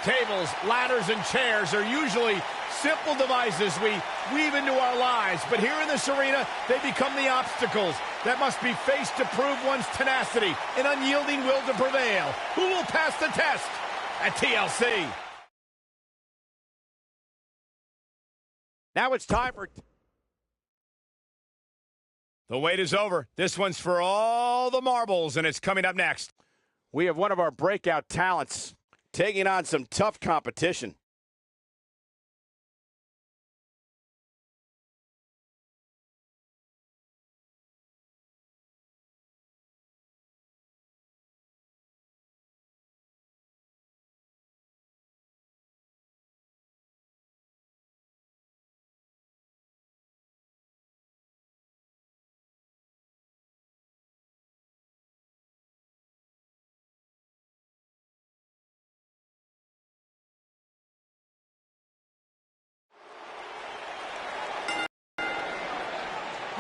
Tables, ladders, and chairs are usually simple devices we weave into our lives, but here in this arena, they become the obstacles that must be faced to prove one's tenacity and unyielding will to prevail. Who will pass the test at TLC? Now it's time for... The wait is over. This one's for all the marbles, and it's coming up next. We have one of our breakout talents taking on some tough competition.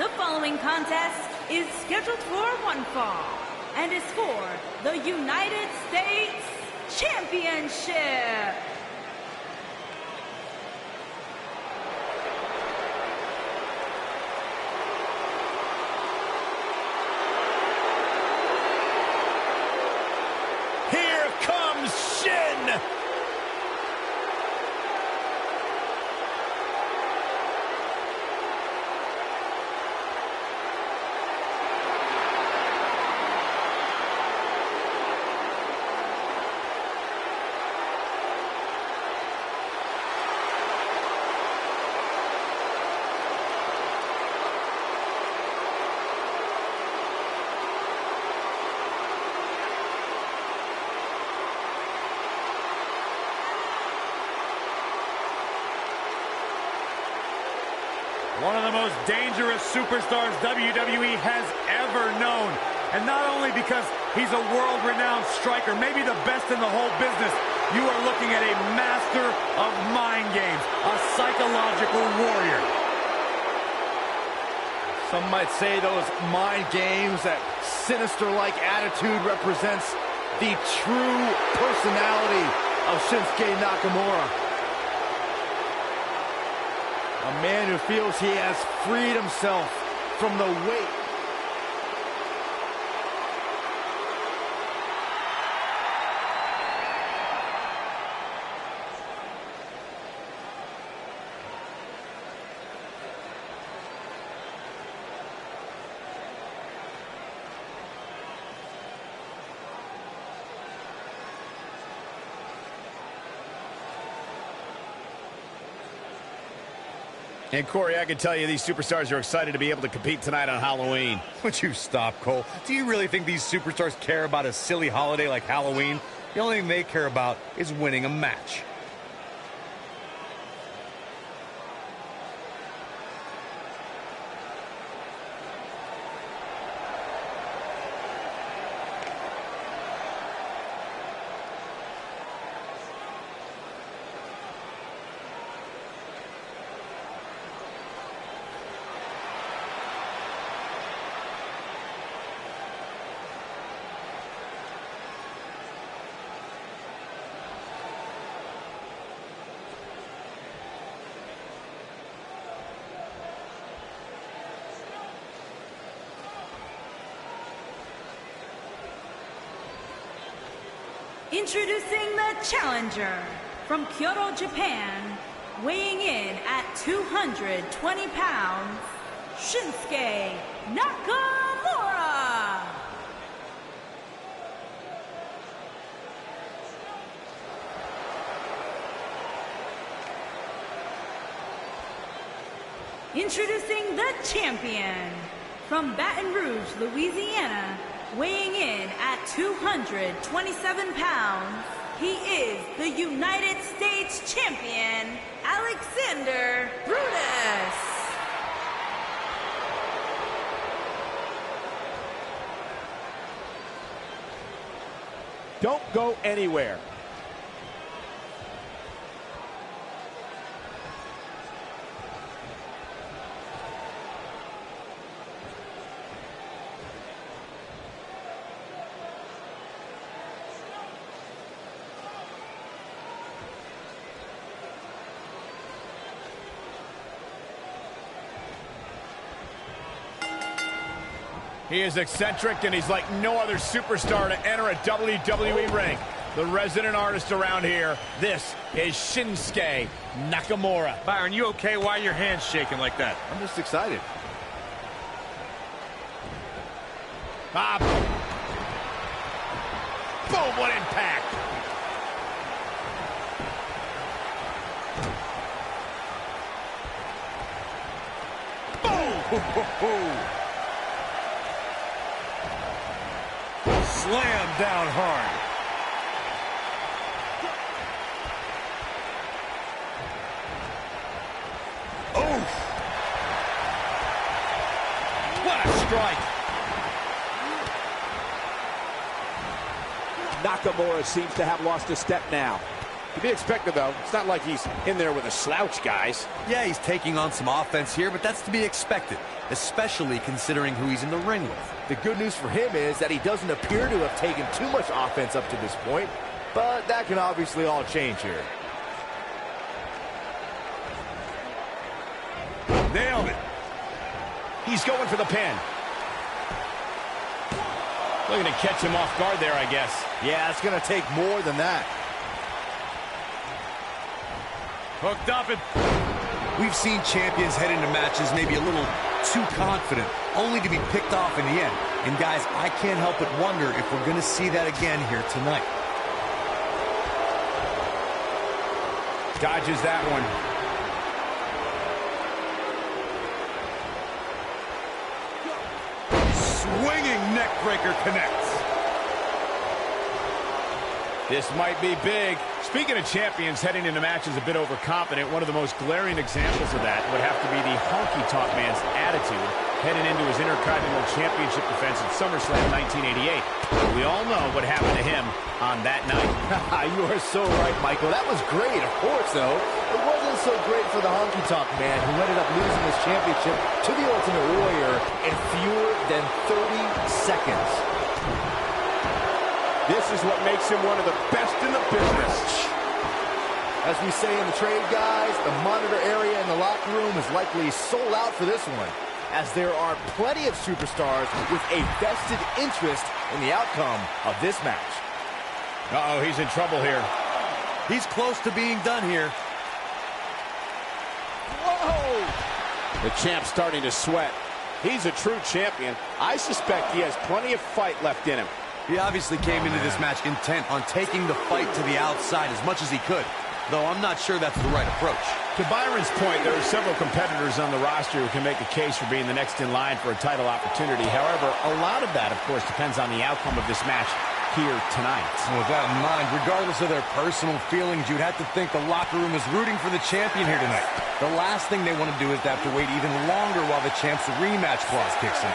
The following contest is scheduled for one fall and is for the United States Championship. Here comes Shin! One of the most dangerous superstars WWE has ever known. And not only because he's a world-renowned striker, maybe the best in the whole business, you are looking at a master of mind games, a psychological warrior. Some might say those mind games, that sinister-like attitude represents the true personality of Shinsuke Nakamura. A man who feels he has freed himself from the weight And Corey, I can tell you these superstars are excited to be able to compete tonight on Halloween. Would you stop, Cole? Do you really think these superstars care about a silly holiday like Halloween? The only thing they care about is winning a match. Introducing the challenger from Kyoto, Japan, weighing in at 220 pounds, Shinsuke Nakamura. Introducing the champion from Baton Rouge, Louisiana, weighing in at 227 pounds, he is the United States Champion, Alexander Brutus. Don't go anywhere. He is eccentric, and he's like no other superstar to enter a WWE ring. The resident artist around here, this is Shinsuke Nakamura. Byron, you okay? Why are your hands shaking like that? I'm just excited. Boom, what impact. Boom! Slam down hard. Oof! What a strike. Nakamura seems to have lost a step now. To be expected, though. It's not like he's in there with a slouch, guys. Yeah, he's taking on some offense here, but that's to be expected, especially considering who he's in the ring with. The good news for him is that he doesn't appear to have taken too much offense up to this point, but that can obviously all change here. Nailed it. He's going for the pin. Looking to catch him off guard there, I guess. Yeah, it's going to take more than that. Hooked up and... We've seen champions head into matches maybe a little too confident, only to be picked off in the end. And guys, I can't help but wonder if we're going to see that again here tonight. Dodges that one. Swinging neckbreaker connects. This might be big. Speaking of champions heading into matches a bit overconfident, one of the most glaring examples of that would have to be the honky-tonk man's attitude heading into his Intercontinental Championship defense at SummerSlam 1988. We all know what happened to him on that night. You are so right, Michael. That was great. Of course, though, it wasn't so great for the honky-tonk man who ended up losing his championship to the Ultimate Warrior in fewer than 30 seconds. This is what makes him one of the best in the business. As we say in the trade, guys, the monitor area in the locker room is likely sold out for this one, as there are plenty of superstars with a vested interest in the outcome of this match. Uh-oh, he's in trouble here. He's close to being done here. Whoa! The champ's starting to sweat. He's a true champion. I suspect he has plenty of fight left in him. He obviously came into this match intent on taking the fight to the outside as much as he could, though I'm not sure that's the right approach. To Byron's point, there are several competitors on the roster who can make a case for being the next in line for a title opportunity. However, a lot of that, of course, depends on the outcome of this match here tonight. With that in mind, regardless of their personal feelings, you'd have to think the locker room is rooting for the champion here tonight. The last thing they want to do is to have to wait even longer while the champ's rematch clause kicks in.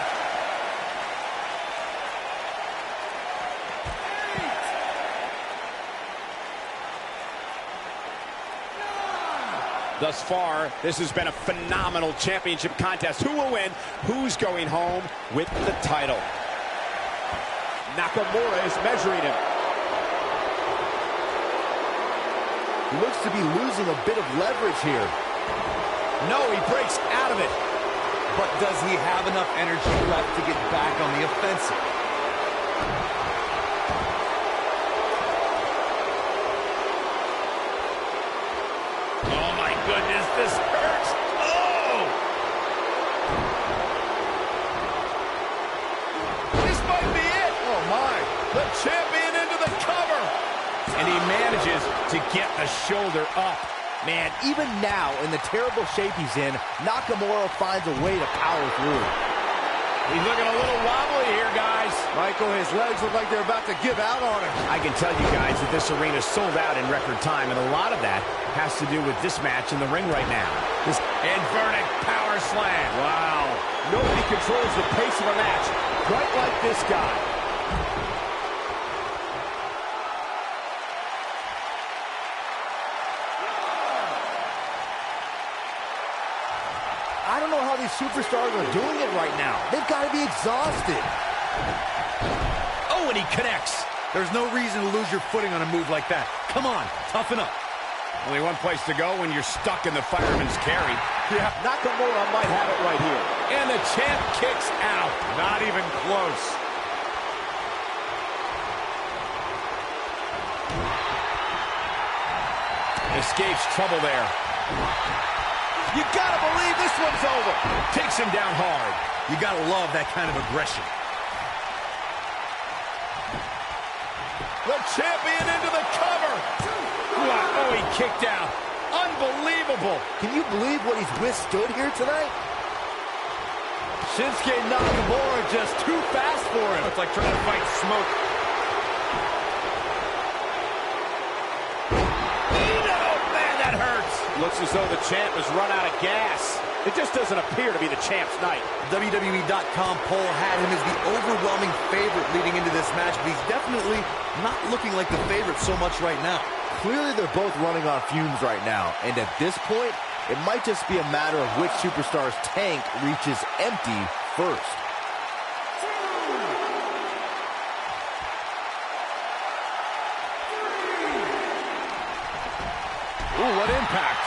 Thus far, this has been a phenomenal championship contest. Who will win? Who's going home with the title? Nakamura is measuring him. He looks to be losing a bit of leverage here. No, he breaks out of it. But does he have enough energy left to get back on the offensive? Oh, my goodness, this hurts. Oh! This might be it. Oh, my. The champion into the cover. And he manages to get the shoulder up. Man, even now, in the terrible shape he's in, Nakamura finds a way to power through. He's looking a little wobbly here, guys. Michael, his legs look like they're about to give out on him. I can tell you guys that this arena sold out in record time, and a lot of that has to do with this match in the ring right now. This inverted power slam. Wow. Nobody controls the pace of a match quite like this guy. I don't know how these superstars are doing it right now. They've got to be exhausted. Oh, and he connects. There's no reason to lose your footing on a move like that. Come on, toughen up. Only one place to go when you're stuck in the fireman's carry. Yeah, Nakamura might have it right here. And the champ kicks out. Not even close. Escapes trouble there. You gotta believe this one's over. Takes him down hard. You gotta love that kind of aggression. The champion into the cover. Wow. Oh, he kicked out. Unbelievable. Can you believe what he's withstood here tonight? Shinsuke Nakamura just too fast for him. It's like trying to fight smoke. Man, that hurts. Looks as though the champ has run out of gas. It just doesn't appear to be the champ's night. WWE.com poll had him as the overwhelming favorite leading into this match, but he's definitely not looking like the favorite so much right now. Clearly, they're both running on fumes right now, and at this point, it might just be a matter of which superstar's tank reaches empty first. Ooh, what impact.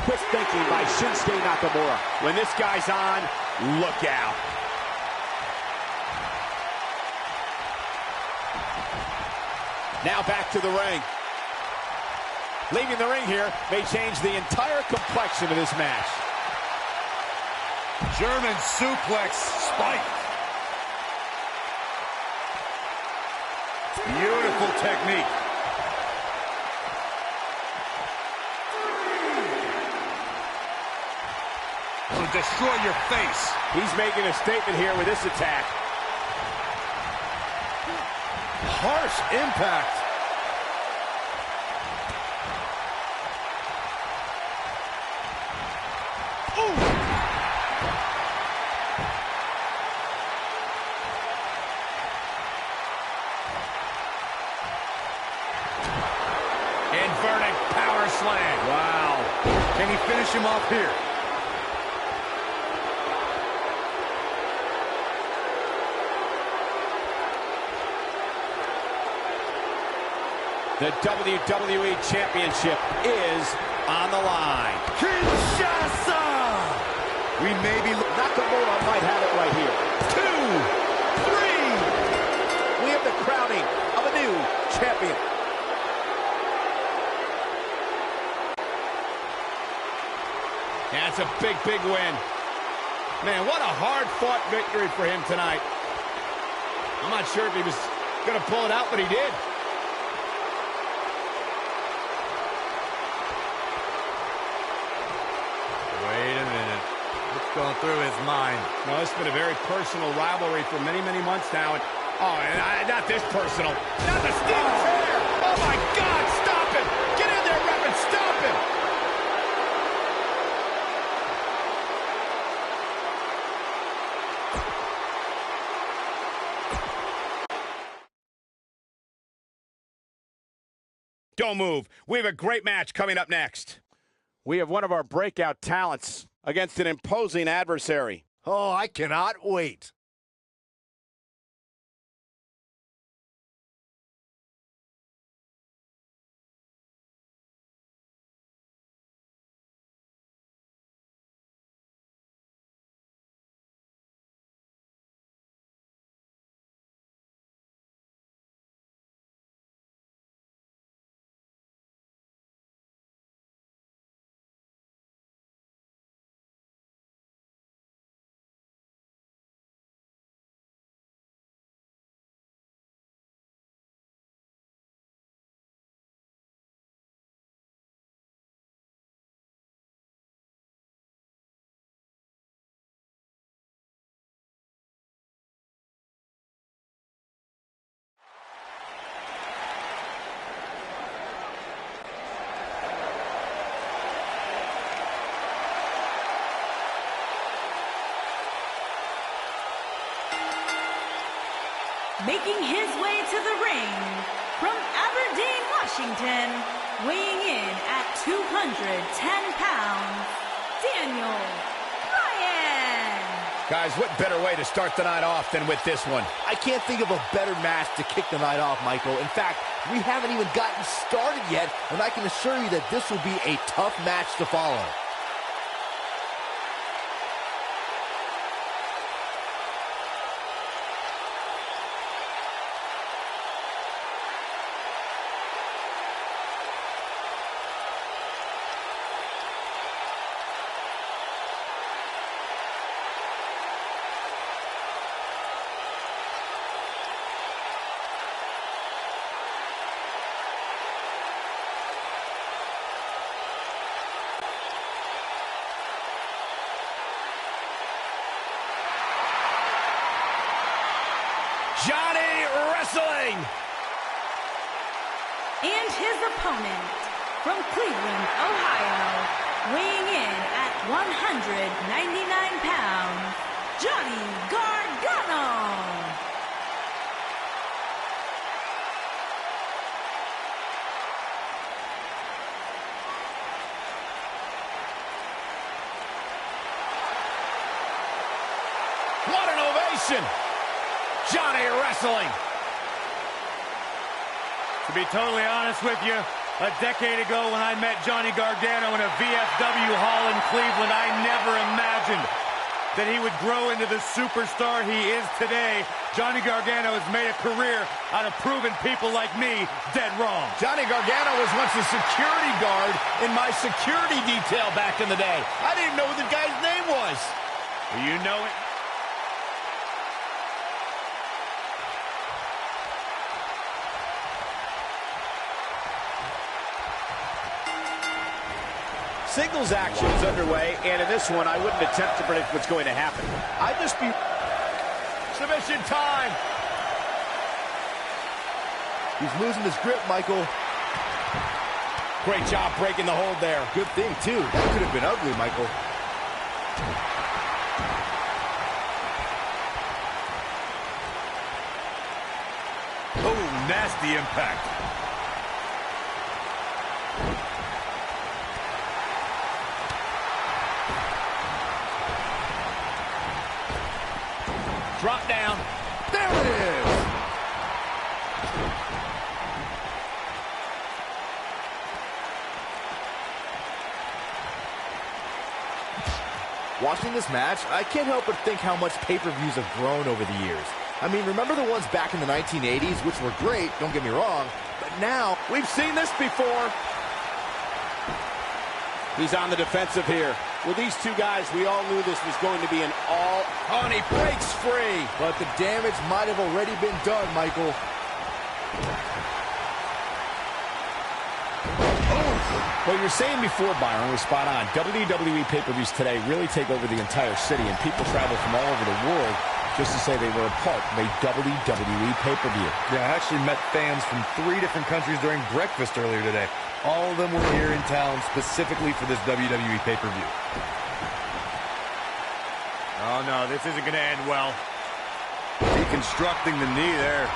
Quick thinking by Shinsuke Nakamura. When this guy's on, look out. Now back to the ring. Leaving the ring here may change the entire complexion of this match. German suplex spike. Beautiful technique. It'll destroy your face. He's making a statement here with this attack. Harsh impact. Inverted power slam. Wow. Can he finish him off here? The WWE Championship is on the line. Kinshasa! We may be... Nakamura might have it right here. 2, 3. We have the crowning of a new champion. That's a big, big win. Man, what a hard-fought victory for him tonight. I'm not sure if he was going to pull it out, but he did. Wait a minute. What's going through his mind? No, it's been a very personal rivalry for many, many months now. And not this personal. Not the steel chair. Oh, my God, stop it. Get in there, Reverend, stop it. Don't move. We have a great match coming up next. We have one of our breakout talents against an imposing adversary. Oh, I cannot wait. Making his way to the ring from Aberdeen, Washington, weighing in at 210 pounds, Daniel Bryan. Guys, what better way to start the night off than with this one? I can't think of a better match to kick the night off, Michael. In fact, we haven't even gotten started yet, and I can assure you that this will be a tough match to follow. Johnny Wrestling! And his opponent, from Cleveland, Ohio, weighing in at 199 pounds, Johnny Gargano! What an ovation! Johnny Wrestling! To be totally honest with you, a decade ago when I met Johnny Gargano in a VFW hall in Cleveland, I never imagined that he would grow into the superstar he is today. Johnny Gargano has made a career out of proving people like me dead wrong. Johnny Gargano was once a security guard in my security detail back in the day. I didn't even know what the guy's name was. You know it. Singles action is underway, and in this one, I wouldn't attempt to predict what's going to happen. I'd just be... Submission time! He's losing his grip, Michael. Great job breaking the hold there. Good thing, too. That could have been ugly, Michael. Oh, nasty impact. Drop down. There it is! Watching this match, I can't help but think how much pay-per-views have grown over the years. I mean, remember the ones back in the 1980s, which were great, don't get me wrong, but now... We've seen this before. He's on the defensive here. With these two guys, we all knew this was going to be an all... Oh, and he breaks free. But the damage might have already been done, Michael. What you were saying before, Byron, was spot on. WWE pay-per-views today really take over the entire city, and people travel from all over the world just to say they were a part of a WWE pay-per-view. Yeah, I actually met fans from 3 different countries during breakfast earlier today. All of them were here in town specifically for this WWE pay-per-view. Oh, no, this isn't going to end well. Deconstructing the knee there.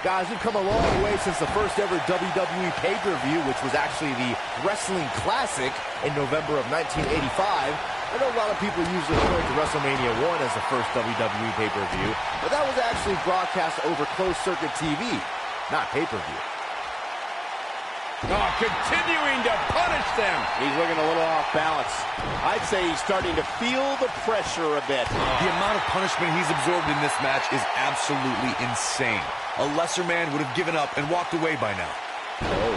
Guys, we've come a long way since the first ever WWE pay-per-view, which was actually the Wrestling Classic in November of 1985. I know a lot of people usually point to WrestleMania 1 as the first WWE pay-per-view, but that was actually broadcast over closed-circuit TV, not pay-per-view. Oh, continuing to punish them. He's looking a little off balance. I'd say he's starting to feel the pressure a bit. The amount of punishment he's absorbed in this match is absolutely insane. A lesser man would have given up and walked away by now.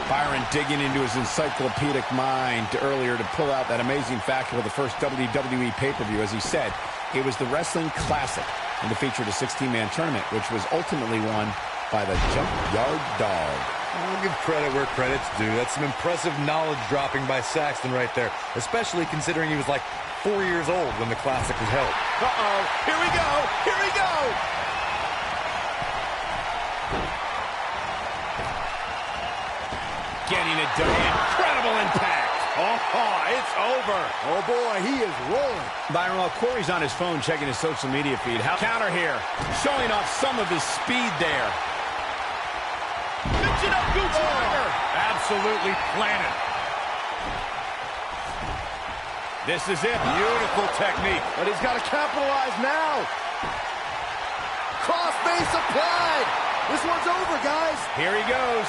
Byron digging into his encyclopedic mind earlier to pull out that amazing fact of the first WWE pay-per-view. As he said, it was the Wrestling Classic, and it featured a 16-man tournament, which was ultimately won by the Junkyard Dog. I'll give credit where credit's due. That's some impressive knowledge dropping by Saxton right there, especially considering he was like 4 years old when the Classic was held. Uh-oh, here we go, here we go! Getting it done. Incredible impact. Oh, it's over. Oh, boy, he is rolling. Byron, while Corey's on his phone checking his social media feed, counter here, showing off some of his speed there. Pitching up Gooch Walker. Absolutely planted. This is it. Beautiful technique. But he's got to capitalize now. Crossface applied. This one's over, guys. Here he goes.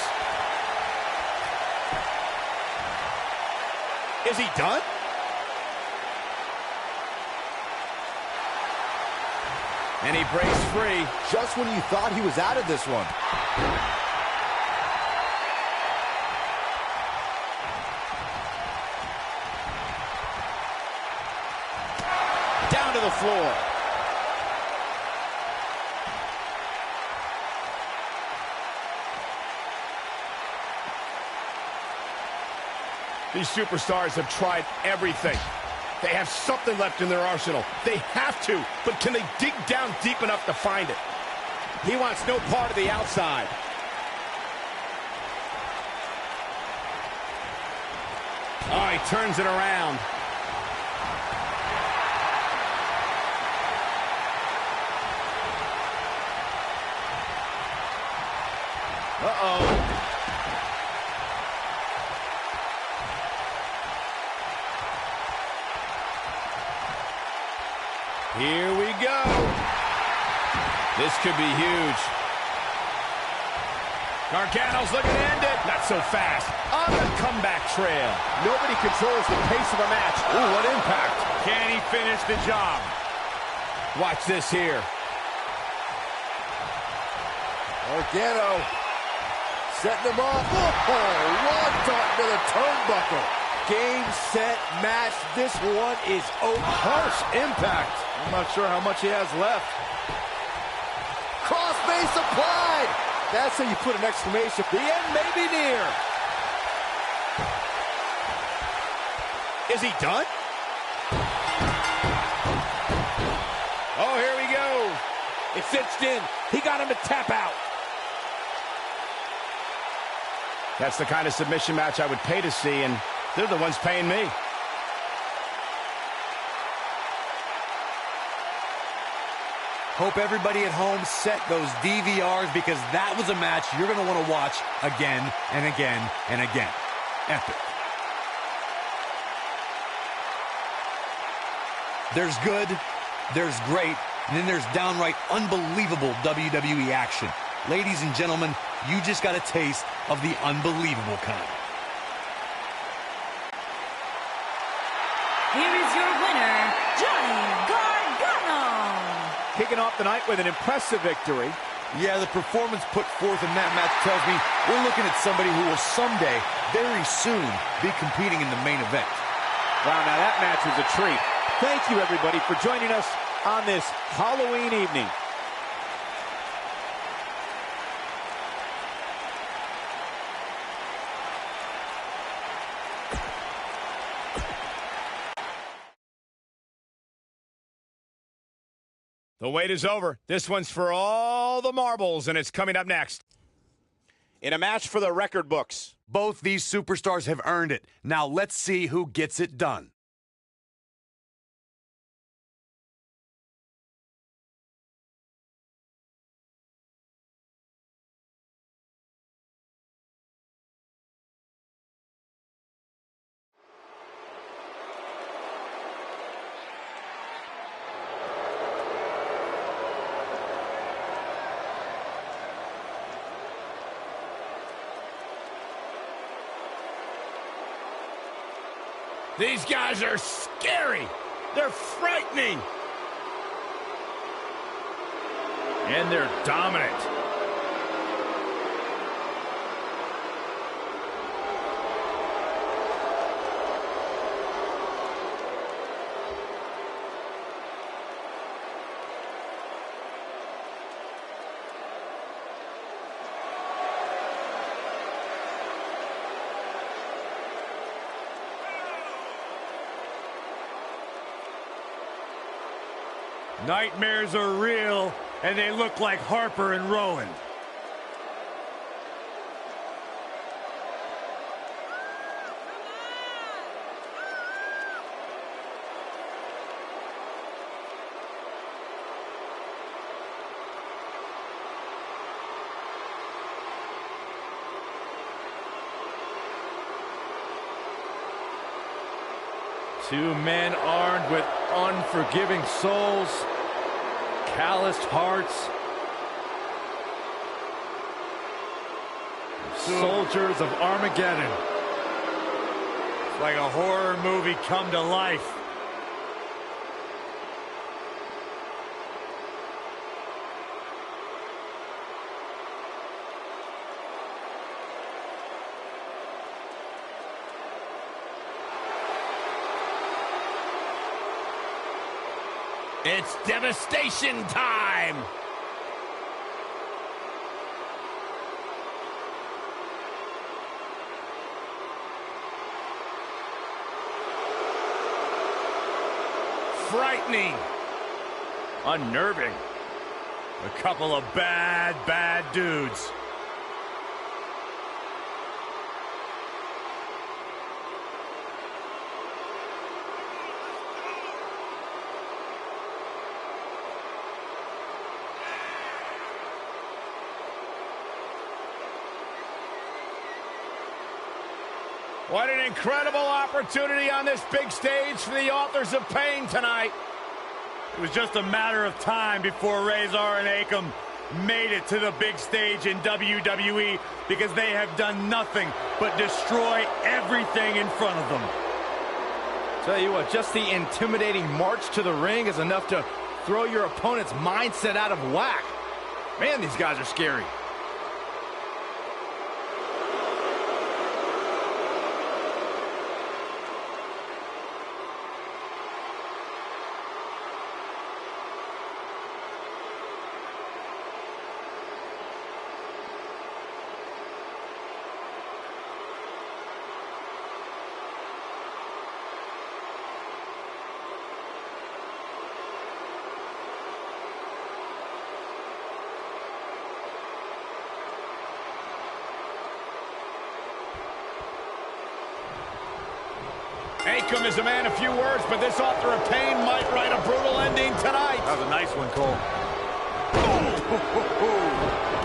Is he done? And he breaks free. Just when you thought he was out of this one. Down to the floor. These superstars have tried everything. They have something left in their arsenal. They have to, but can they dig down deep enough to find it? He wants no part of the outside. Oh, he turns it around. Uh-oh. Here we go. This could be huge. Gargano's looking to end it. Not so fast. On the comeback trail. Nobody controls the pace of a match. Ooh, what impact. Can he finish the job? Watch this here. Gargano setting him up. Oh, one dart to the turnbuckle. Game, set, match. This one is over. Harsh impact. I'm not sure how much he has left. Crossface applied. That's how you put an exclamation. The end may be near. Is he done? Oh, here we go. It's cinched in. He got him to tap out. That's the kind of submission match I would pay to see, and they're the ones paying me. Hope everybody at home set those DVRs, because that was a match you're going to want to watch again and again and again. Epic. There's good, there's great, and then there's downright unbelievable WWE action. Ladies and gentlemen, you just got a taste of the unbelievable kind. Here is your winner, Johnny Gargano. Kicking off the night with an impressive victory. Yeah, the performance put forth in that match tells me we're looking at somebody who will someday, very soon, be competing in the main event. Wow, now that match was a treat. Thank you, everybody, for joining us on this Halloween evening. The wait is over. This one's for all the marbles, and it's coming up next. In a match for the record books. Both these superstars have earned it. Now let's see who gets it done. These guys are scary. They're frightening. And they're dominant. Nightmares are real, and they look like Harper and Rowan. Two men armed with unforgiving souls, calloused hearts, soldiers of Armageddon. It's like a horror movie come to life. It's devastation time! Frightening. Unnerving. A couple of bad dudes. What an incredible opportunity on this big stage for the authors of pain tonight. It was just a matter of time before Razor and Akam made it to the big stage in WWE, because they have done nothing but destroy everything in front of them. Tell you what, just the intimidating march to the ring is enough to throw your opponent's mindset out of whack. Man, these guys are scary. Akam is a man of few words, but this author of pain might write a brutal ending tonight. That was a nice one, Cole.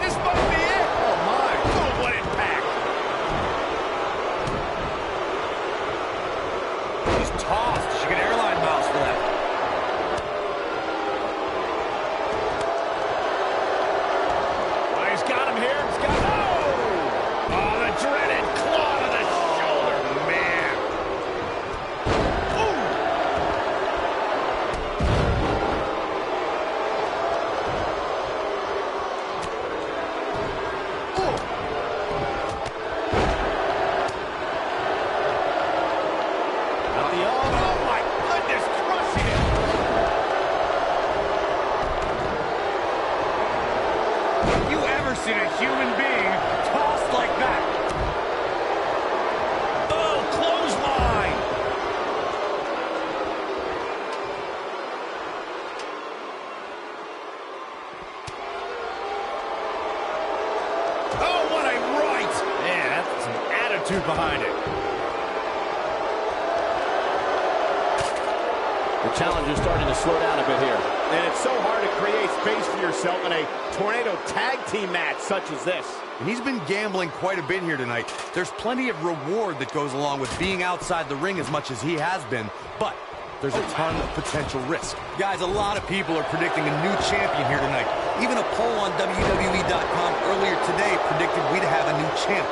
This might be it. Oh, my. Oh, what impact. She's tossed. She can airline miles for that. Oh, he's got him here. He's got him. Oh, the dreaded claw to the shoulder. Man. Seen a human being tossed like that. Oh, clothesline. Oh, what a right. Man, that's some attitude behind it. The challenger's starting to slow down a bit here. And it's so hard to create space for yourself in a tornado tag team match such as this. And he's been gambling quite a bit here tonight. There's plenty of reward that goes along with being outside the ring as much as he has been, but there's a ton of potential risk. Guys, a lot of people are predicting a new champion here tonight. Even a poll on WWE.com earlier today predicted we'd have a new champ.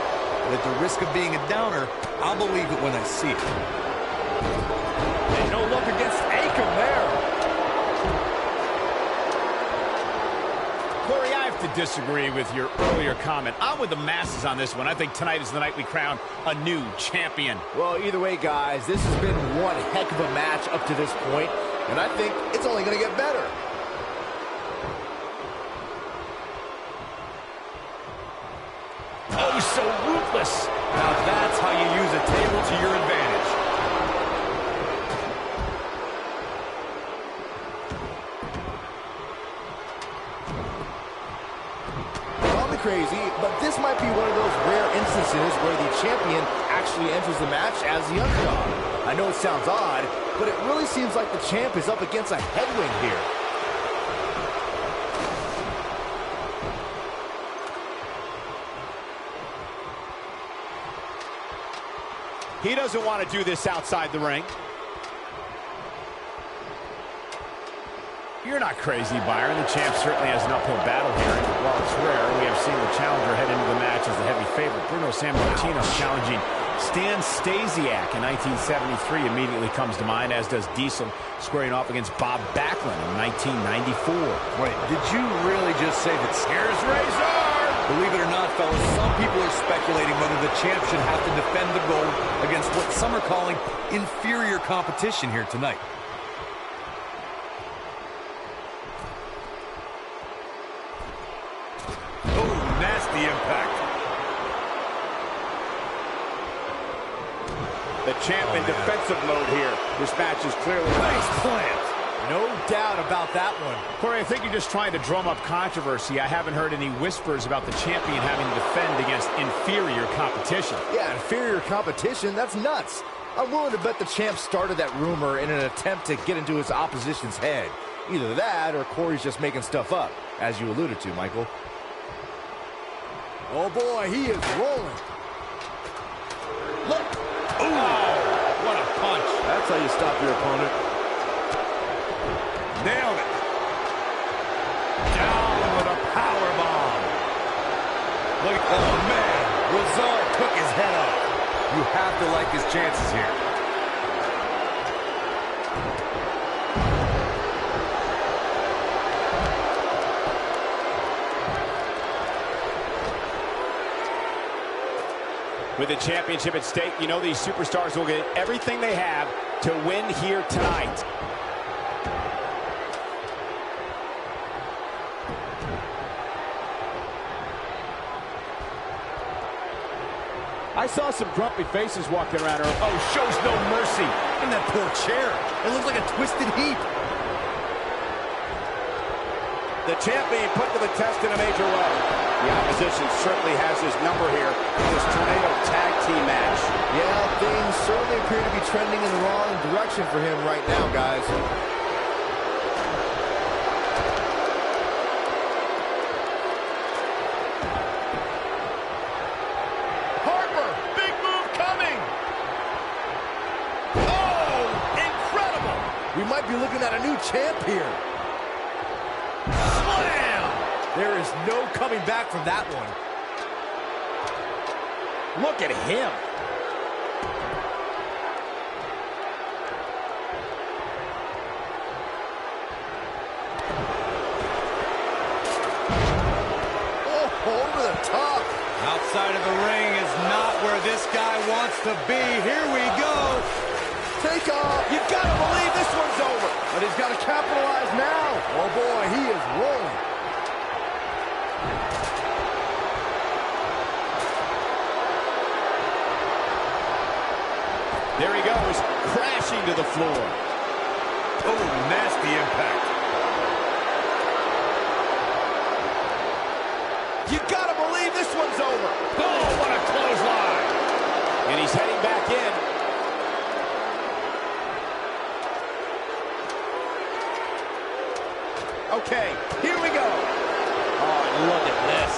But at the risk of being a downer, I'll believe it when I see it. And no look against Akam there. Corey, I have to disagree with your earlier comment. I'm with the masses on this one. I think tonight is the night we crown a new champion. Well, either way, guys, this has been one heck of a match up to this point, and I think it's only going to get better. Oh, so ruthless. Now that's how you use a table to your advantage. Crazy, but this might be one of those rare instances where the champion actually enters the match as the underdog. I know it sounds odd, but it really seems like the champ is up against a headwind here. He doesn't want to do this outside the ring. You're not crazy, Byron. The champ certainly has an uphill battle here. And while it's rare, we have seen the challenger head into the match as the heavy favorite. Bruno Sammartino challenging Stan Stasiak in 1973 immediately comes to mind, as does Diesel squaring off against Bob Backlund in 1994. Wait, did you really just say that? Here's Razor! Believe it or not, fellas, some people are speculating whether the champ should have to defend the gold against what some are calling inferior competition here tonight. Oh, nasty impact. The champ in defensive mode here. This match is clearly Nice plant. No doubt about that one. Corey, I think you're just trying to drum up controversy. I haven't heard any whispers about the champion having to defend against inferior competition. Yeah, inferior competition, that's nuts. I'm willing to bet the champ started that rumor in an attempt to get into his opposition's head. Either that or Corey's just making stuff up, as you alluded to, Michael. Oh boy, he is rolling. Look. Oh, what a punch. That's how you stop your opponent. Nailed it. Down with a power bomb. Look at, oh man, Razor took his head off. You have to like his chances here. With the championship at stake, you know these superstars will get everything they have to win here tonight. I saw some grumpy faces walking around her. Oh, shows no mercy. And that poor chair. It looks like a twisted heap. The champ being put to the test in a major way. The opposition certainly has his number here in this Tornado Tag Team match. Yeah, things certainly appear to be trending in the wrong direction for him right now, guys. Harper, big move coming. Oh, incredible. We might be looking at a new champ here. Slam. There is no coming back from that one. Look at him. Oh, over the top. Outside of the ring is not where this guy wants to be. Here we go. Take off. You've got to believe this one's over. But he's got to capitalize now. Oh, boy, he is rolling. There he goes, crashing to the floor. Oh, nasty impact. You gotta believe this one's over. Oh, what a clothesline. And he's heading back in. Okay, here we go. Oh, look at this.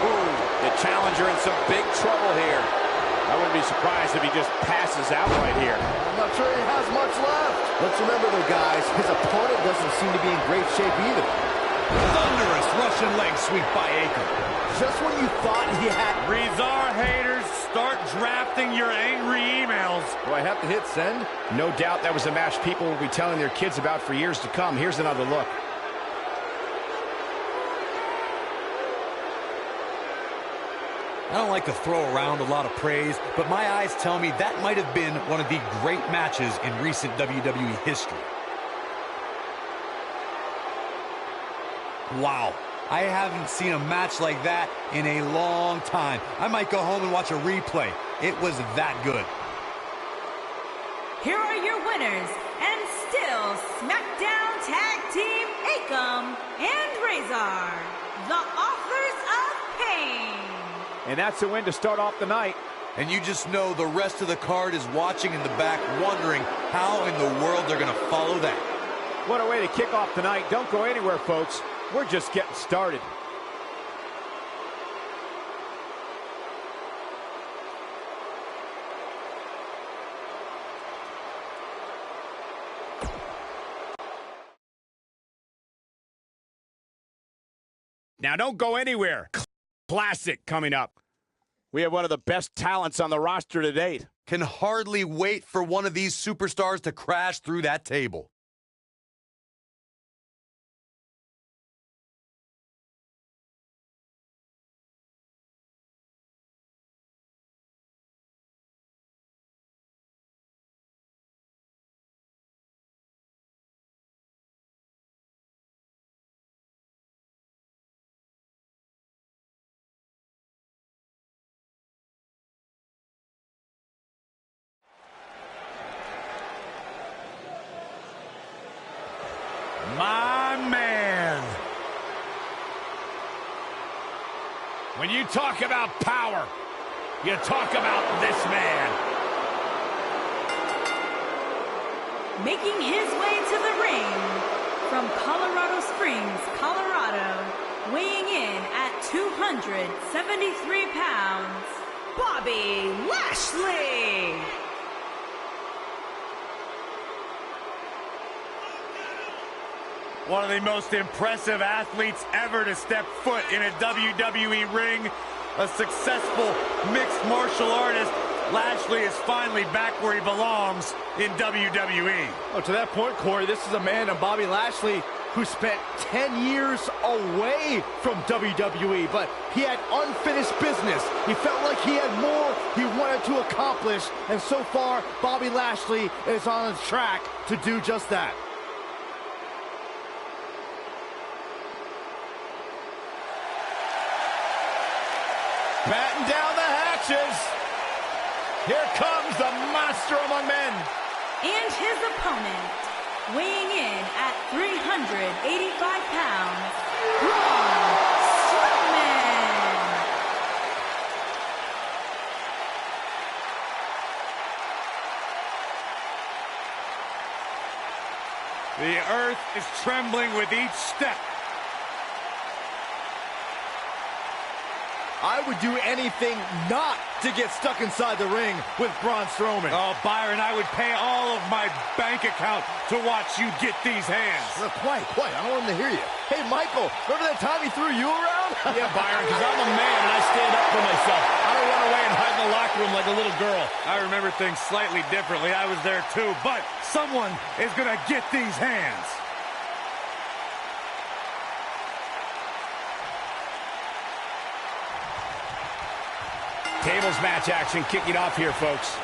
Boom. The challenger in some big trouble here. I wouldn't be surprised if he just passes out right here. I'm not sure he has much left. Let's remember, though, guys, his opponent doesn't seem to be in great shape either. Thunderous Russian leg sweep by Akon. Just when you thought he had... Razor haters, start drafting your angry emails. Do I have to hit send? No doubt that was a match people will be telling their kids about for years to come. Here's another look. I don't like to throw around a lot of praise, but my eyes tell me that might have been one of the great matches in recent WWE history. Wow, I haven't seen a match like that in a long time. I might go home and watch a replay. It was that good. Here are your winners, and still SmackDown Tag Team Akon and Razor, the authors of pain. And that's a win to start off the night. And you just know the rest of the card is watching in the back, wondering how in the world they're going to follow that. What a way to kick off the night. Don't go anywhere, folks. We're just getting started. Now don't go anywhere. Classic coming up. We have one of the best talents on the roster to date. Can hardly wait for one of these superstars to crash through that table. My man. When you talk about power, you talk about this man. Making his way to the ring from Colorado Springs, Colorado, weighing in at 273 pounds, Bobby Lashley. One of the most impressive athletes ever to step foot in a WWE ring. A successful mixed martial artist. Lashley is finally back where he belongs in WWE. Oh, to that point, Corey, this is a man in Bobby Lashley who spent 10 years away from WWE, but he had unfinished business. He felt like he had more he wanted to accomplish, and so far, Bobby Lashley is on his track to do just that. Batten down the hatches. Here comes the monster among men. And his opponent, weighing in at 385 pounds, Braun Strowman. The earth is trembling with each step. I would do anything not to get stuck inside the ring with Braun Strowman. Oh, Byron, I would pay all of my bank account to watch you get these hands. Quiet. I don't want him to hear you. Hey, Michael, remember that time he threw you around? Yeah, Byron, because I'm a man and I stand up for myself. I don't run away and hide in the locker room like a little girl. I remember things slightly differently. I was there too, but someone is going to get these hands. Tables match action kicking off here, folks.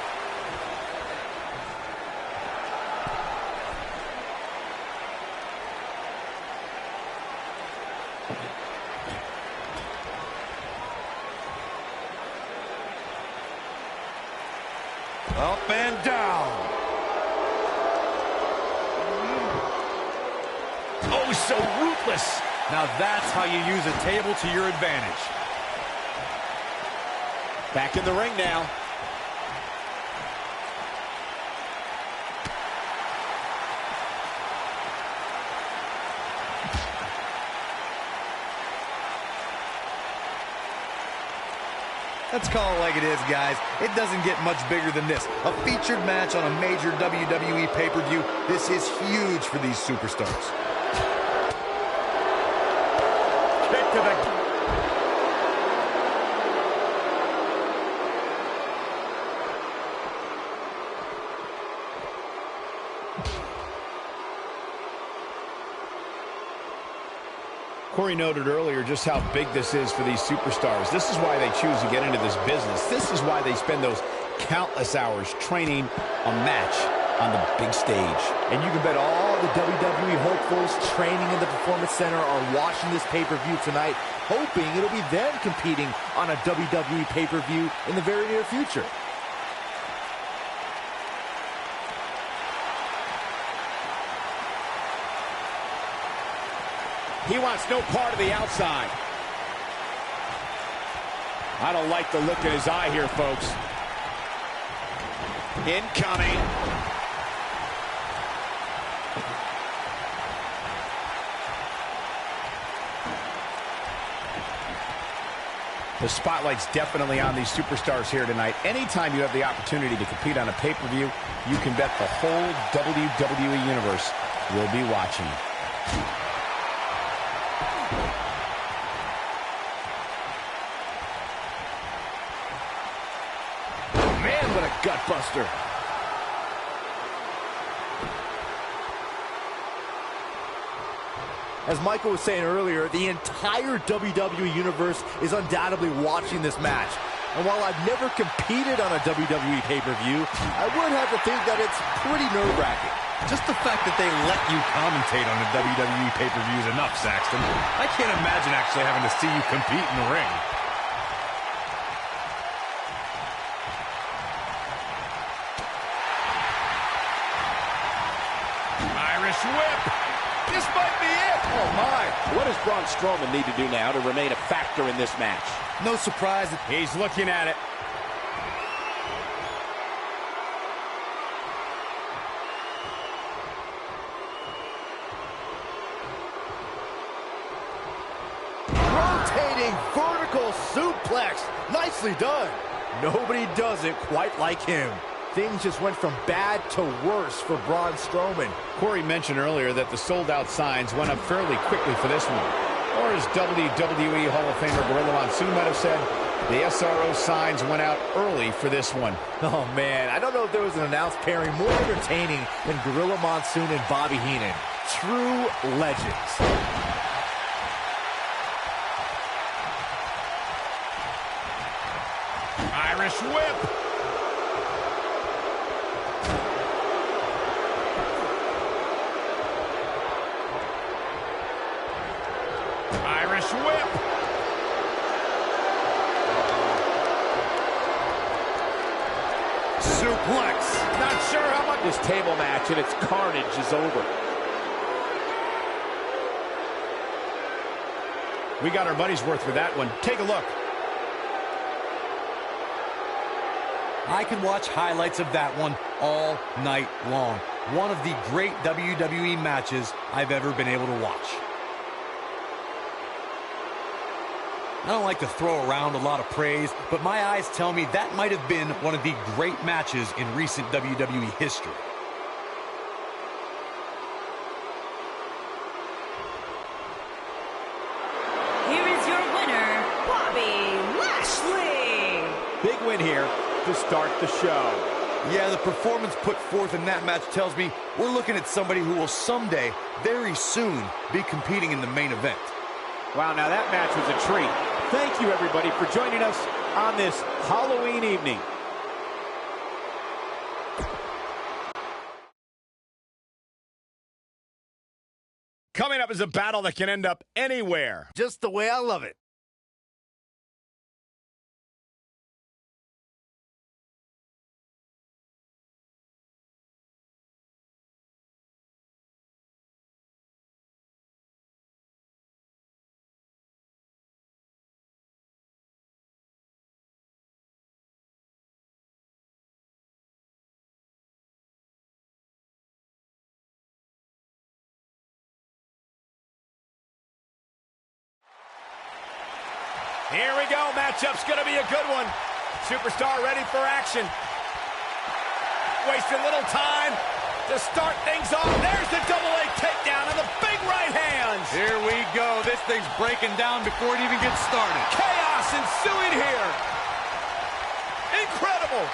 Up and down. Oh, so ruthless. Now that's how you use a table to your advantage. Back in the ring now. Let's call it like it is, guys. It doesn't get much bigger than this. A featured match on a major WWE pay-per-view. This is huge for these superstars. Kick to the... Corey noted earlier just how big this is for these superstars. This is why they choose to get into this business. This is why they spend those countless hours training a match on the big stage. And you can bet all the WWE hopefuls training in the Performance Center are watching this pay-per-view tonight, hoping it'll be them competing on a WWE pay-per-view in the very near future. He wants no part of the outside. I don't like the look in his eye here, folks. Incoming. The spotlight's definitely on these superstars here tonight. Anytime you have the opportunity to compete on a pay-per-view, you can bet the whole WWE Universe will be watching. Buster. As Michael was saying earlier, the entire WWE Universe is undoubtedly watching this match. And while I've never competed on a WWE pay-per-view, I would have to think that it's pretty nerve-wracking. Just the fact that they let you commentate on a WWE pay-per-view is enough, Saxton. I can't imagine actually having to see you compete in the ring. Irish whip. This might be it. Oh, my. What does Braun Strowman need to do now to remain a factor in this match? No surprise. He's looking at it. Rotating vertical suplex. Nicely done. Nobody does it quite like him. Things just went from bad to worse for Braun Strowman. Corey mentioned earlier that the sold-out signs went up fairly quickly for this one. Or as WWE Hall of Famer Gorilla Monsoon might have said, the SRO signs went out early for this one. Oh, man, I don't know if there was an announced pairing more entertaining than Gorilla Monsoon and Bobby Heenan. True legends. Irish whip. Irish whip. Suplex. Not sure how much. This table match and its carnage is over. We got our money's worth with that one. Take a look. I can watch highlights of that one all night long. One of the great WWE matches I've ever been able to watch. I don't like to throw around a lot of praise, but my eyes tell me that might have been one of the great matches in recent WWE history. Here is your winner, Bobby Lashley. Big win here to start the show. Yeah, the performance put forth in that match tells me we're looking at somebody who will someday, very soon, be competing in the main event. Wow, now that match was a treat. Thank you, everybody, for joining us on this Halloween evening. Coming up is a battle that can end up anywhere. Just the way I love it. Here we go. Matchup's going to be a good one. Superstar ready for action. Wasting little time to start things off. There's the double-A takedown and the big right hands. Here we go. This thing's breaking down before it even gets started. Chaos ensuing here. Incredible.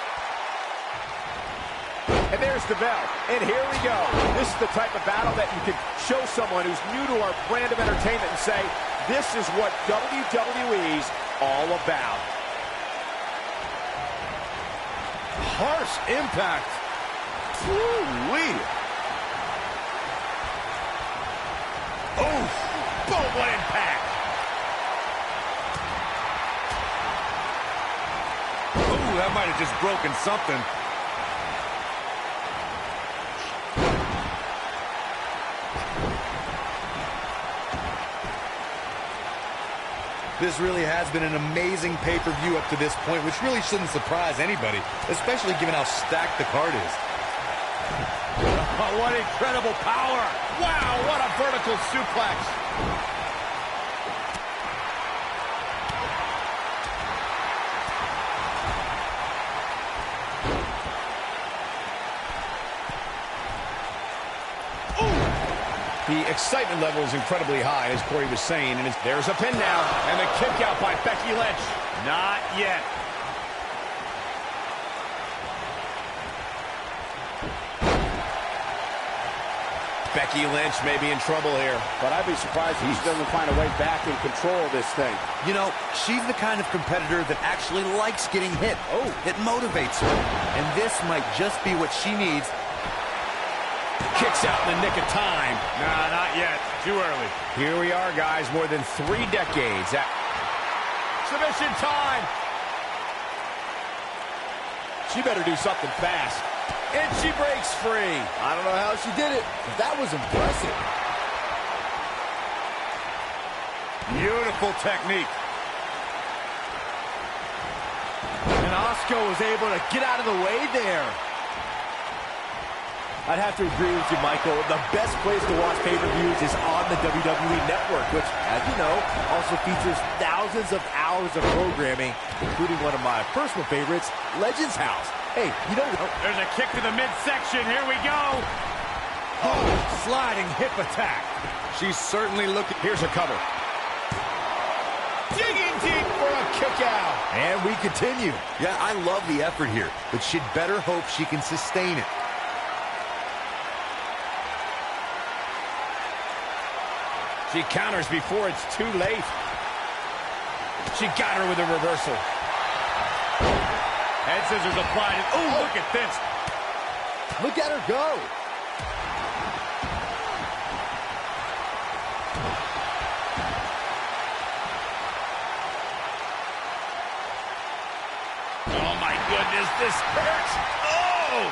And there's the bell. And here we go. This is the type of battle that you can show someone who's new to our brand of entertainment and say, this is what WWE's all about. Harsh impact. Woo-wee. Oh, boom, what impact. Ooh, that might have just broken something. This really has been an amazing pay-per-view up to this point, which really shouldn't surprise anybody, especially given how stacked the card is. Oh, what incredible power. Wow, what a vertical suplex. The excitement level is incredibly high, as Corey was saying, and there's a pin now, and the kick out by Becky Lynch. Not yet. Becky Lynch may be in trouble here. But I'd be surprised if she doesn't find a way back in control of this thing. You know, she's the kind of competitor that actually likes getting hit. Oh, it motivates her. And this might just be what she needs. Kicks out in the nick of time. Nah, not yet. Too early. Here we are, guys, more than 3 decades. Submission time. She better do something fast. And she breaks free. I don't know how she did it, but that was impressive. Beautiful technique. And Asuka was able to get out of the way there. I'd have to agree with you, Michael. The best place to watch pay-per-views is on the WWE Network, which, as you know, also features thousands of hours of programming, including one of my personal favorites, Legends House. Hey, you know what? There's a kick to the midsection. Here we go. Oh, sliding hip attack. She's certainly looking. Here's a cover. Digging deep for a kick out. And we continue. Yeah, I love the effort here, but she'd better hope she can sustain it. She counters before it's too late. She got her with a reversal. Head scissors applied. And, oh, look at this. Look at her go. Oh, my goodness, this hurts. Oh!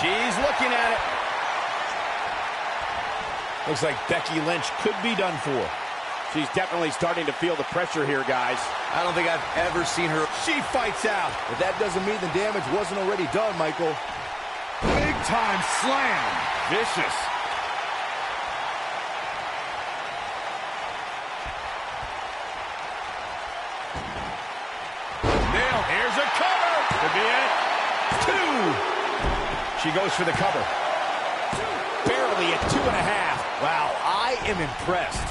She's looking at it. Looks like Becky Lynch could be done for. She's definitely starting to feel the pressure here, guys. I don't think I've ever seen her. She fights out. But that doesn't mean the damage wasn't already done, Michael. Big time slam. Vicious. Nail. Here's a cover. Could be it. 2. She goes for the cover. Barely at 2.5. Wow, I am impressed.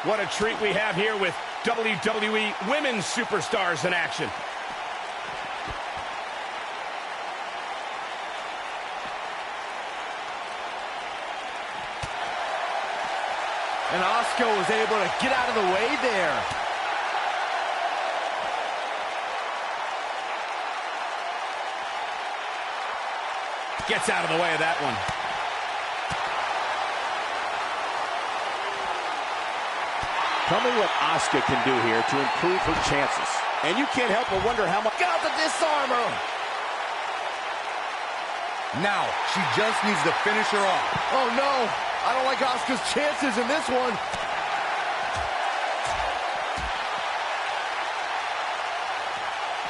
What a treat we have here with WWE Women's Superstars in action. And Asuka was able to get out of the way there. Gets out of the way of that one. Tell me what Asuka can do here to improve her chances. And you can't help but wonder how much... Got the disarmer. Now, she just needs to finish her off. Oh, no. I don't like Asuka's chances in this one.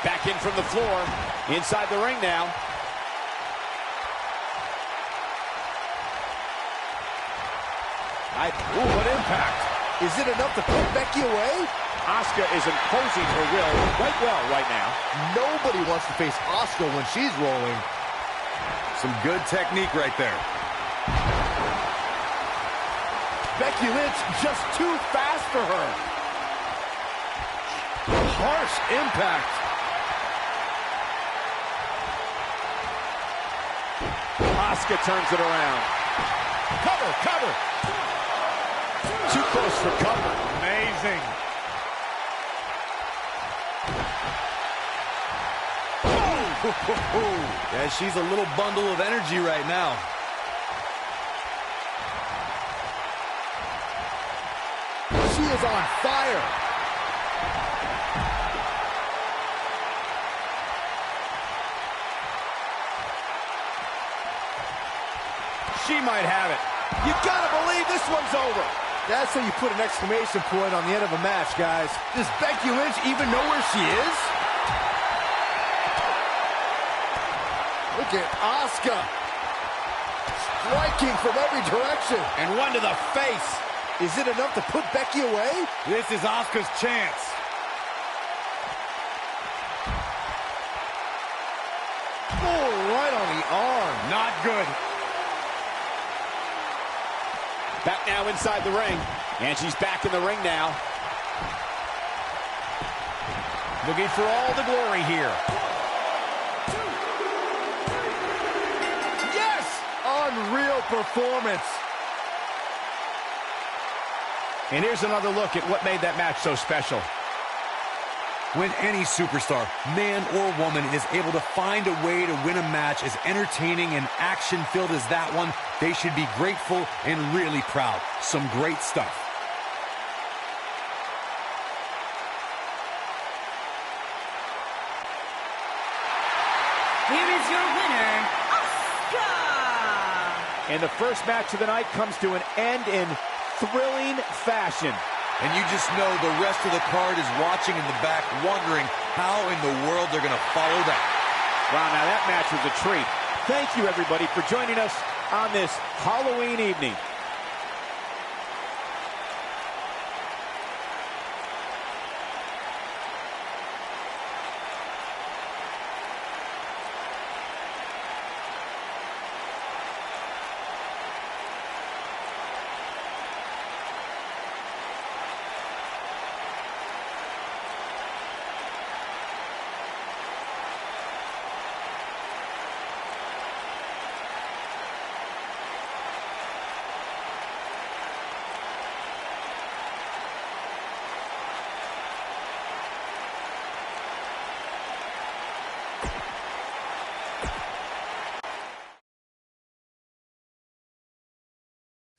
Back in from the floor. Inside the ring now. Ooh, what impact. Is it enough to put Becky away? Asuka is imposing her will quite well right now. Nobody wants to face Asuka when she's rolling. Some good technique right there. Becky Lynch just too fast for her. Harsh impact. Asuka turns it around. Cover, cover. Too close for cover. Amazing. Yeah, she's a little bundle of energy right now. She is on fire. She might have it. You gotta believe this one's over. That's how you put an exclamation point on the end of a match, guys. Does Becky Lynch even know where she is? Look at Asuka. Striking from every direction. And one to the face. Is it enough to put Becky away? This is Asuka's chance. Oh, right on the arm. Not good. Back now inside the ring. And she's back in the ring now. Looking for all the glory here. Yes! Unreal performance. And here's another look at what made that match so special. When any superstar, man or woman, is able to find a way to win a match as entertaining and action-filled as that one, they should be grateful and really proud. Some great stuff. Here is your winner, Asuka! And the first match of the night comes to an end in thrilling fashion. And you just know the rest of the card is watching in the back, wondering how in the world they're going to follow that. Wow, now that match was a treat. Thank you, everybody, for joining us on this Halloween evening.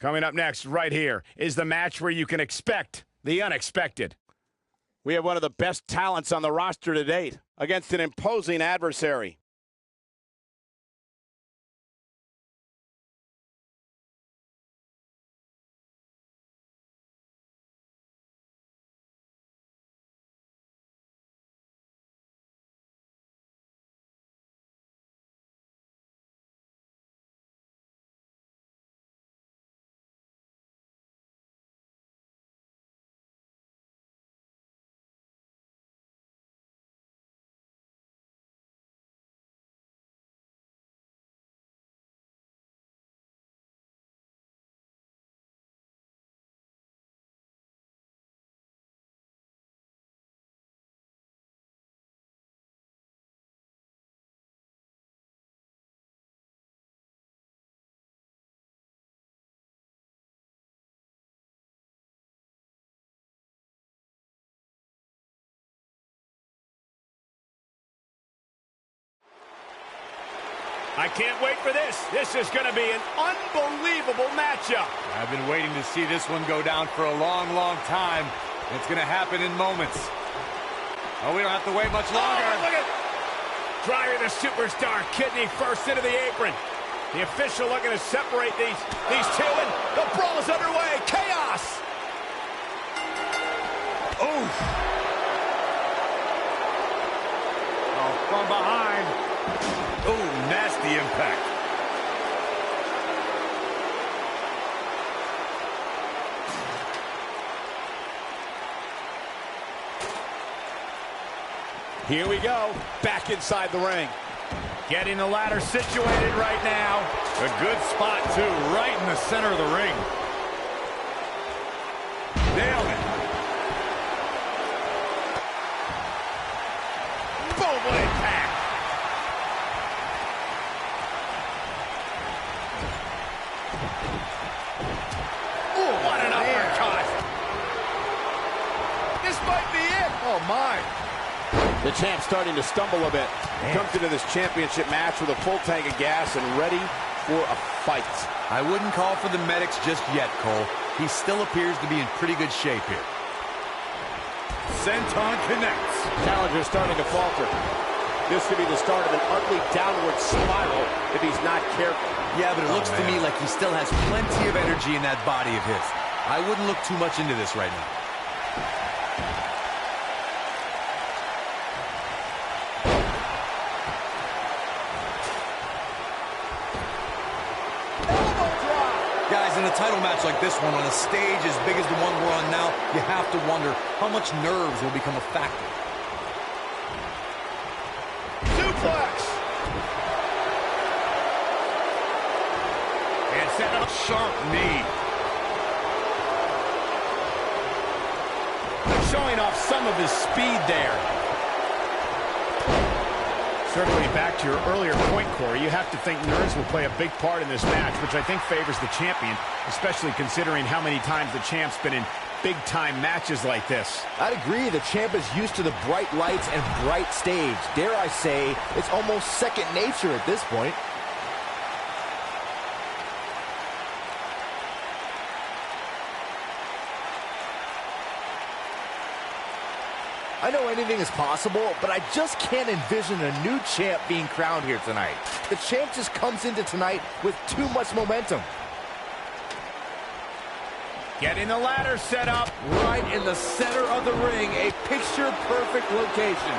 Coming up next, right here, is the match where you can expect the unexpected. We have one of the best talents on the roster to date against an imposing adversary. I can't wait for this. This is going to be an unbelievable matchup. I've been waiting to see this one go down for a long, long time. It's going to happen in moments. Oh, we don't have to wait much longer. Oh, look at driving the superstar kidney first into the apron. The official looking to separate these two, and the brawl is underway. Chaos. Oh, from behind. Oh, nasty impact. Here we go, back inside the ring. Getting the ladder situated right now. A good spot, too, right in the center of the ring. Nailed it. Boom, what impact. Ooh, what an uppercut. This might be it. Oh, my. The champ starting to stumble a bit. Comes into this championship match with a full tank of gas and ready for a fight. I wouldn't call for the medics just yet, Cole. He still appears to be in pretty good shape here. Senton connects. Challenger starting to falter. This could be the start of an ugly downward spiral if he's not careful. Yeah, but it looks to me like he still has plenty of energy in that body of his. I wouldn't look too much into this right now. Guys, in a title match like this one, on a stage as big as the one we're on now, you have to wonder how much nerves will become a factor. Suplex. And set up Sharp knee. showing off some of his speed there. Circling back to your earlier point, Corey, you have to think nerves will play a big part in this match, which I think favors the champion, especially considering how many times the champ's been in big-time matches like this. I'd agree. The champ is used to the bright lights and bright stage. Dare I say, it's almost second nature at this point. I know anything is possible, but I just can't envision a new champ being crowned here tonight. The champ just comes into tonight with too much momentum. Getting the ladder set up. Right in the center of the ring, a picture-perfect location.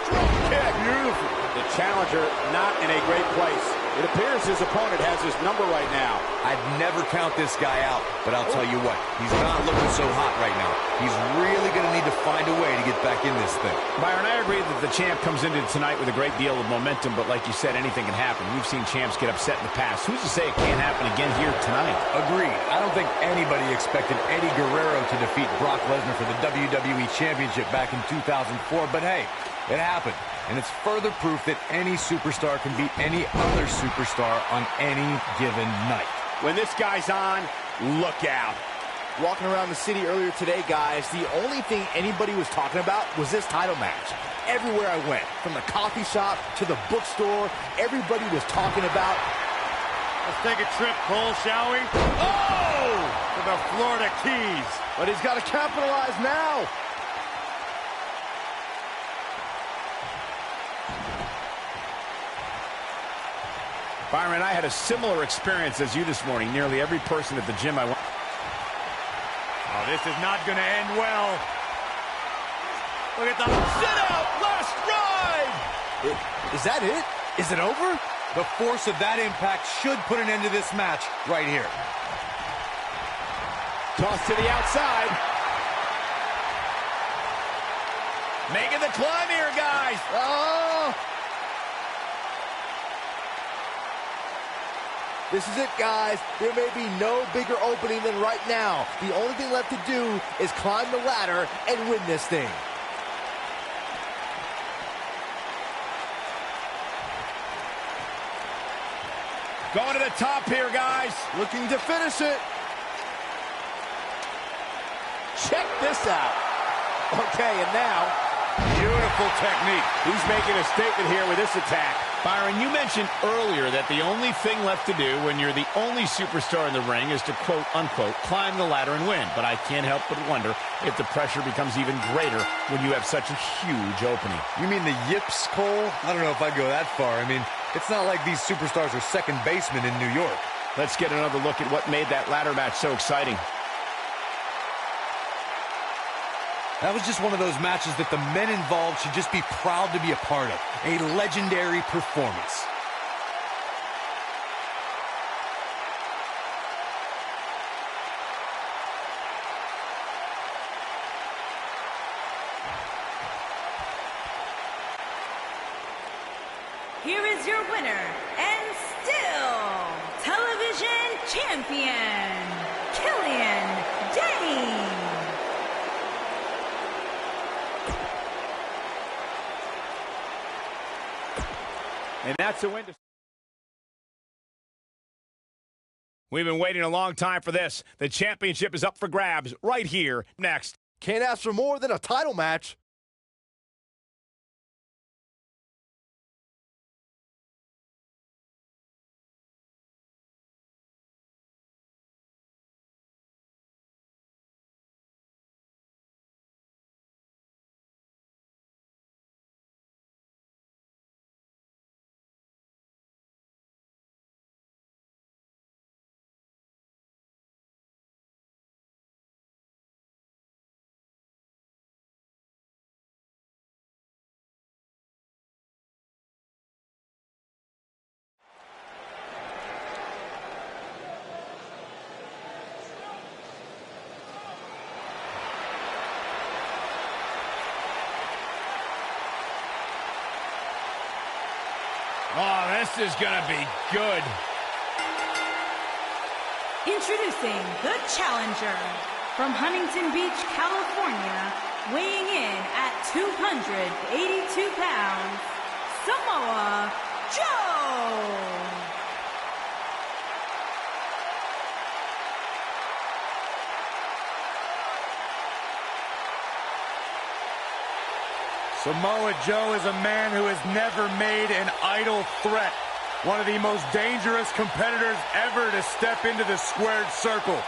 Drop kick. Beautiful. The challenger not in a great place. It appears his opponent has his number right now. I'd never count this guy out, but I'll tell you what, he's not looking so hot right now. He's really going to need to find a way to get back in this thing. Byron, I agree that the champ comes into tonight with a great deal of momentum, but like you said, anything can happen. We've seen champs get upset in the past. Who's to say it can't happen again here tonight? Agreed. I don't think anybody expected Eddie Guerrero to defeat Brock Lesnar for the WWE Championship back in 2004, but hey, it happened. And it's further proof that any superstar can beat any other superstar on any given night. When this guy's on, look out. Walking around the city earlier today, guys, the only thing anybody was talking about was this title match. Everywhere I went, from the coffee shop to the bookstore, everybody was talking about... Let's take a trip, Cole, shall we? Oh! To the Florida Keys. But he's got to capitalize now. Byron, I had a similar experience as you this morning. Nearly every person at the gym I went... Oh, this is not going to end well. Look at the sit-out, last ride! Is that it? Is it over? The force of that impact should put an end to this match right here. Toss to the outside. Making the climb here, guys. Oh! This is it, guys. There may be no bigger opening than right now. The only thing left to do is climb the ladder and win this thing. Going to the top here, guys. Looking to finish it. Check this out. Okay, and now... Beautiful technique. He's making a statement here with this attack. Byron, you mentioned earlier that the only thing left to do when you're the only superstar in the ring is to, quote, unquote, climb the ladder and win. But I can't help but wonder if the pressure becomes even greater when you have such a huge opening. You mean the yips, Cole? I don't know if I'd go that far. I mean, it's not like these superstars are second basemen in New York. Let's get another look at what made that ladder match so exciting. That was just one of those matches that the men involved should just be proud to be a part of. A legendary performance. Here is your winner, and still television champion, Killian Dane. And that's a win. We've been waiting a long time for this. The championship is up for grabs right here next. Can't ask for more than a title match. Oh, this is going to be good. Introducing the challenger from Huntington Beach, California, weighing in at 282 pounds, Samoa Joe. Samoa Joe is a man who has never made an idle threat. One of the most dangerous competitors ever to step into the squared circle.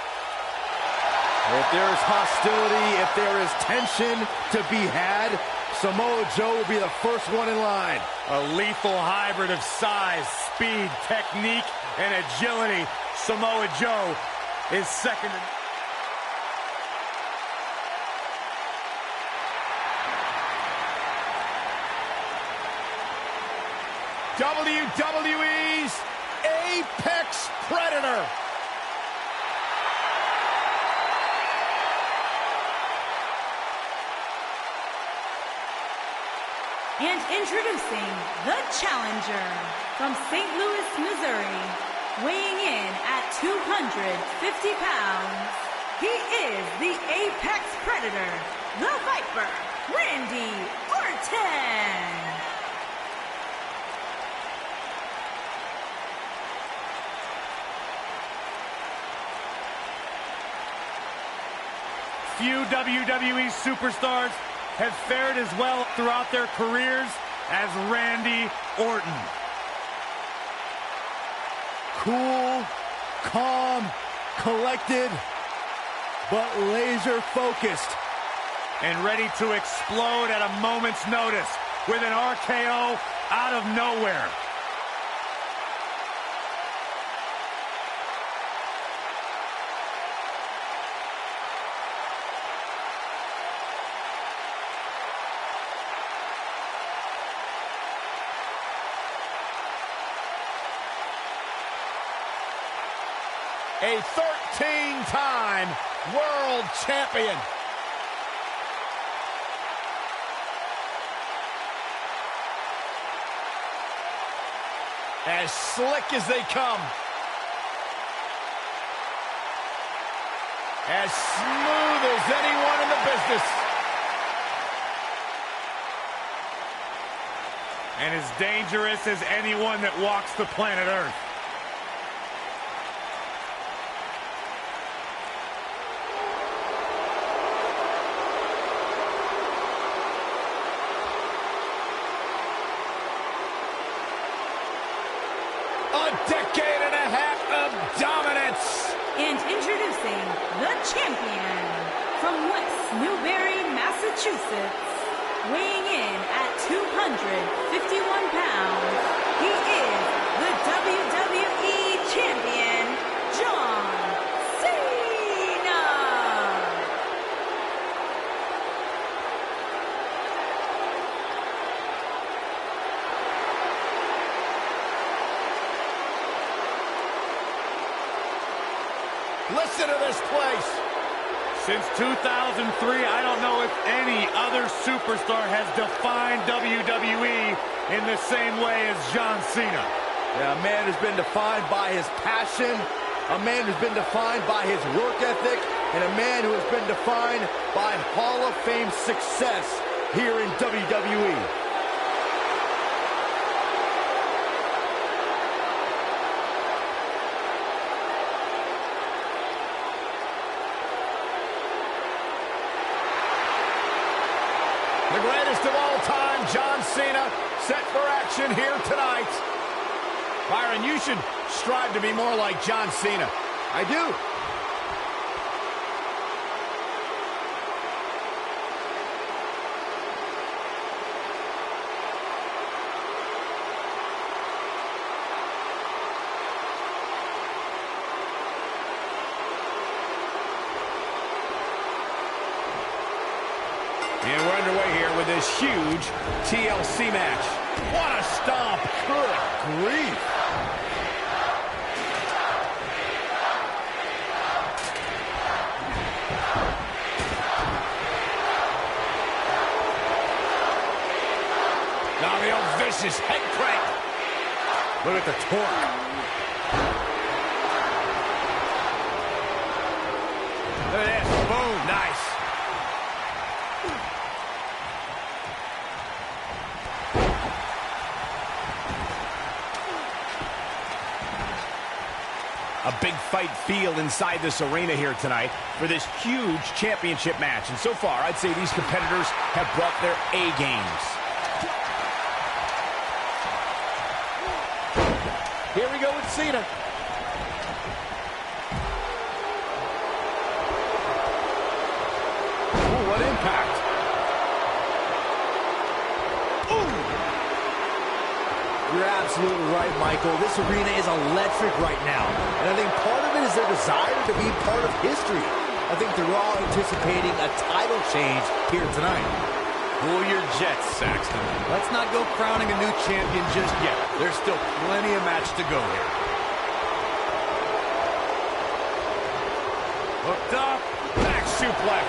If there is hostility, if there is tension to be had, Samoa Joe will be the first one in line. A lethal hybrid of size, speed, technique, and agility. Samoa Joe is second to... WWE's Apex Predator. And introducing the challenger from St. Louis, Missouri, weighing in at 250 pounds, he is the Apex Predator, the Viper, Randy Orton. Few WWE superstars have fared as well throughout their careers as Randy Orton. Cool, calm, collected, but laser focused. And ready to explode at a moment's notice with an RKO out of nowhere. A 13-time world champion. As slick as they come. As smooth as anyone in the business. And as dangerous as anyone that walks the planet Earth. A decade and a half of dominance. And introducing the champion from West Newbury, Massachusetts, weighing in at 251 pounds, he is the WWE Champion, John Cena. Listen to this place. Since 2003, I don't know if any other superstar has defined WWE in the same way as John Cena. Yeah, a man who's been defined by his passion, a man who's been defined by his work ethic, and a man who has been defined by Hall of Fame success here in WWE. The greatest of all time, John Cena, set for action here tonight. Byron, you should strive to be more like John Cena. I do. And we're underway here with this huge TLC match. What a stomp. Good grief. Now the old vicious head crank. Look at the torque. Look at this. Boom. Nice. A big fight feel inside this arena here tonight for this huge championship match. And so far, I'd say these competitors have brought their A games. Here we go with Cena. Ooh, what impact. You're absolutely right, Michael. This arena is electric right now. And I think part of it is their desire to be part of history. I think they're all anticipating a title change here tonight. Cool your jets, Saxton. Let's not go crowning a new champion just yet. There's still plenty of match to go here. Hooked up. Back suplex.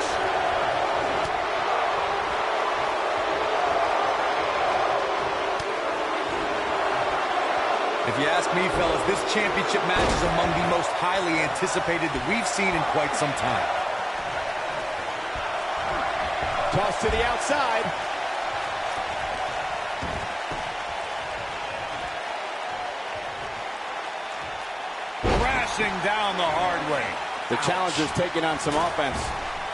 If you ask me, fellas, this championship match is among the most highly anticipated that we've seen in quite some time. Toss to the outside. Crashing down the hard way. The challenger's taking on some offense.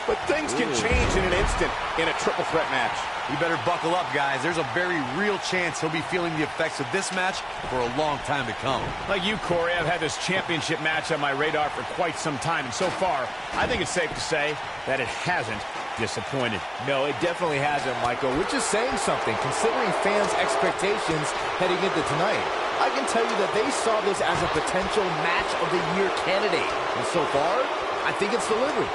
But things can change in an instant in a triple threat match. You better buckle up, guys. There's a very real chance he'll be feeling the effects of this match for a long time to come. Like you, Corey, I've had this championship match on my radar for quite some time. And so far, I think it's safe to say that it hasn't disappointed. No, it definitely hasn't, Michael, which is saying something, considering fans' expectations heading into tonight. I can tell you that they saw this as a potential match of the year candidate. And so far, I think it's delivered.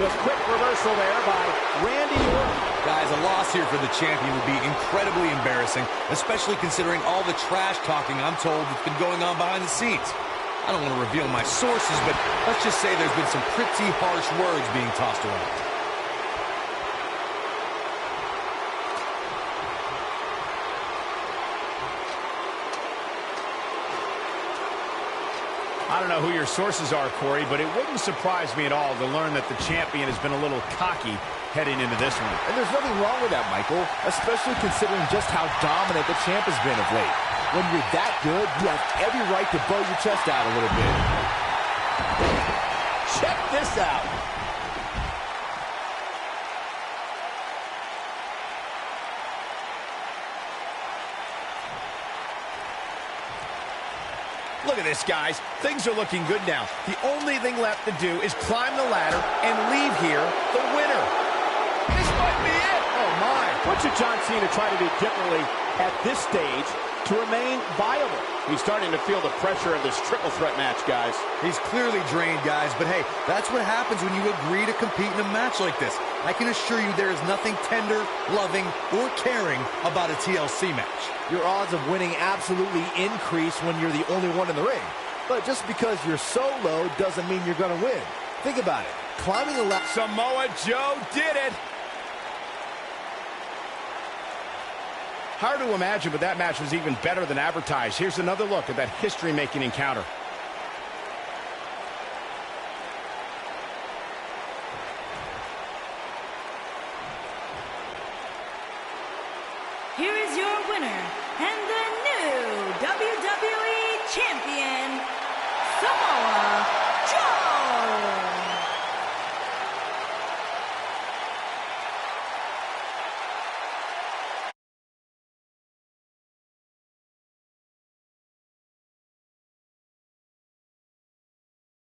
The quick reversal there by Randy Orton. Guys, a loss here for the champion would be incredibly embarrassing, especially considering all the trash talking I'm told that's been going on behind the scenes. I don't want to reveal my sources, but let's just say there's been some pretty harsh words being tossed around. I don't know who your sources are, Corey, but it wouldn't surprise me at all to learn that the champion has been a little cocky heading into this one. And there's nothing wrong with that, Michael, especially considering just how dominant the champ has been of late. When you're that good, you have every right to bow your chest out a little bit. Check this out. Look at this, guys. Things are looking good now. The only thing left to do is climb the ladder and leave here the winner. This might be it. Oh, my. What should John Cena try to do differently at this stage to remain viable? He's starting to feel the pressure of this triple threat match, guys. He's clearly drained, guys, but hey, that's what happens when you agree to compete in a match like this. I can assure you there is nothing tender, loving, or caring about a TLC match. Your odds of winning absolutely increase when you're the only one in the ring. But just because you're so low doesn't mean you're going to win. Think about it. Climbing the ladder. Samoa Joe did it. Hard to imagine, but that match was even better than advertised. Here's another look at that history-making encounter. Here is your winner and the new WWE Champion, Samoa